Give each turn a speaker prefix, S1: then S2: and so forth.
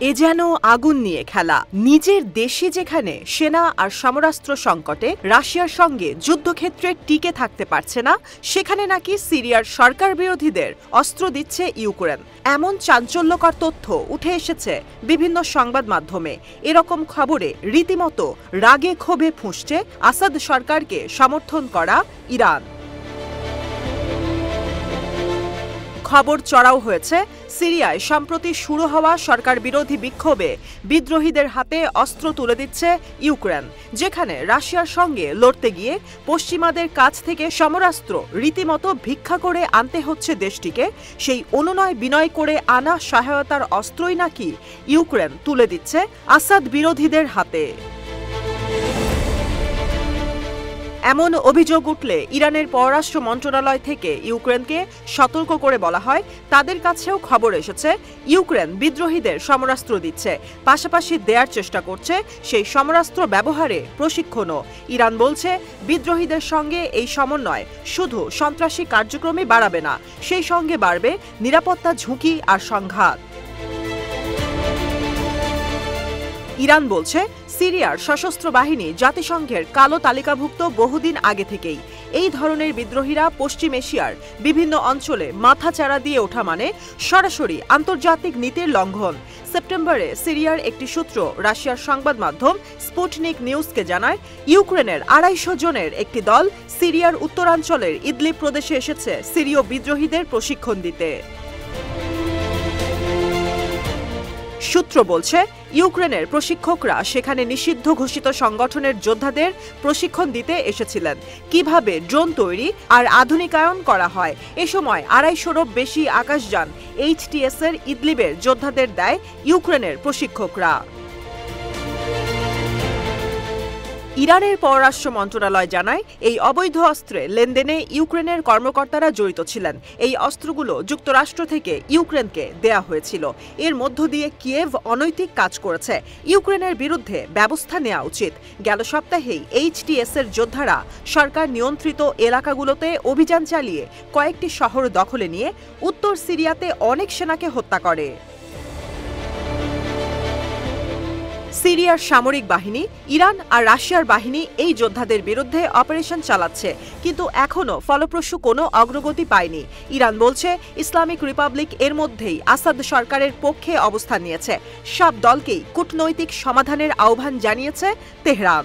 S1: এ যেন আগুন নিয়ে খেলা। নিজের দেশে যেখানে সেনা আর সমরাস্ত্র সংকটে রাশিয়ার সঙ্গে যুদ্ধক্ষেত্রে টিকে থাকতে পারছে না, সেখানে নাকি সিরিয়ার সরকার বিরোধীদের অস্ত্র দিচ্ছে ইউক্রেন। এমন চাঞ্চল্যকর তথ্য উঠে এসেছে বিভিন্ন সংবাদ মাধ্যমে। এরকম খবরে রীতিমতো রাগে ক্ষোভে ফুঁসছে আসাদ সরকারকে সমর্থন করা ইরান। খবর চড়াও হয়েছে সিরিয়ায় সম্প্রতি শুরু হওয়া সরকার বিরোধী বিক্ষোভে বিদ্রোহীদের হাতে অস্ত্র তুলে দিচ্ছে ইউক্রেন, যেখানে রাশিয়ার সঙ্গে লড়তে গিয়ে পশ্চিমাদের কাছ থেকে সমরাস্ত্র রীতিমতো ভিক্ষা করে আনতে হচ্ছে দেশটিকে। সেই অনুনয় বিনয় করে আনা সহায়তার অস্ত্রই নাকি ইউক্রেন তুলে দিচ্ছে আসাদ বিরোধীদের হাতে। এমন অভিযোগ উঠলে ইরানের পররাষ্ট্র মন্ত্রণালয় থেকে ইউক্রেনকে সতর্ক করে বলা হয়, তাদের কাছেও খবর এসেছে ইউক্রেন বিদ্রোহীদের সমরাস্ত্র দিচ্ছে, পাশাপাশি দেওয়ার চেষ্টা করছে সেই সমরাস্ত্র ব্যবহারে প্রশিক্ষণও। ইরান বলছে, বিদ্রোহীদের সঙ্গে এই সমন্বয় শুধু সন্ত্রাসী কার্যক্রমই বাড়াবে না, সেই সঙ্গে বাড়বে নিরাপত্তা ঝুঁকি আর সংঘাত। ইরান বলছে, সিরিয়ার সশস্ত্র বাহিনী জাতিসংঘের কালো তালিকাভুক্ত বহুদিন আগে থেকেই। এই ধরনের বিদ্রোহীরা পশ্চিম এশিয়ার বিভিন্ন অঞ্চলে মাথাচাড়া দিয়ে ওঠা মানে সরাসরি আন্তর্জাতিক নীতির লঙ্ঘন। সেপ্টেম্বরে সিরিয়ার একটি সূত্র রাশিয়ার সংবাদ মাধ্যম স্পুটনিক নিউজকে জানায়, ইউক্রেনের ২৫০ জনের একটি দল সিরিয়ার উত্তরাঞ্চলের ইদলিব প্রদেশে এসেছে সিরীয় বিদ্রোহীদের প্রশিক্ষণ দিতে। সূত্র বলছে, ইউক্রেনের প্রশিক্ষকরা সেখানে নিষিদ্ধ ঘোষিত সংগঠনের যোদ্ধাদের প্রশিক্ষণ দিতে এসেছিলেন, কিভাবে ড্রোন তৈরি আর আধুনিকায়ন করা হয়। এ সময় ২৫০রও বেশি আকাশযান HTS এর ইদলিবের যোদ্ধাদের দেয় ইউক্রেনের প্রশিক্ষকরা। ইরানের পররাষ্ট্র মন্ত্রণালয় জানায়, এই অবৈধ অস্ত্রে লেনদেনে ইউক্রেনের কর্মকর্তারা জড়িত ছিলেন। এই অস্ত্রগুলো যুক্তরাষ্ট্র থেকে ইউক্রেনকে দেয়া হয়েছিল। এর মধ্য দিয়ে কিয়েভ অনৈতিক কাজ করেছে, ইউক্রেনের বিরুদ্ধে ব্যবস্থা নেওয়া উচিত। গেল সপ্তাহেই HTS এর যোদ্ধারা সরকার নিয়ন্ত্রিত এলাকাগুলোতে অভিযান চালিয়ে কয়েকটি শহর দখলে নিয়ে উত্তর সিরিয়াতে অনেক সেনাকে হত্যা করে। সিরিয়ার সামরিক বাহিনী, ইরান আর রাশিয়ার বাহিনী এই যোদ্ধাদের বিরুদ্ধে অপারেশন চালাচ্ছে, কিন্তু এখনও ফলপ্রসূ কোনো অগ্রগতি পায়নি। ইরান বলছে, ইসলামিক রিপাবলিক এর মধ্যেই আসাদ সরকারের পক্ষে অবস্থান নিয়েছে। সব দলকেই কূটনৈতিক সমাধানের আহ্বান জানিয়েছে তেহরান।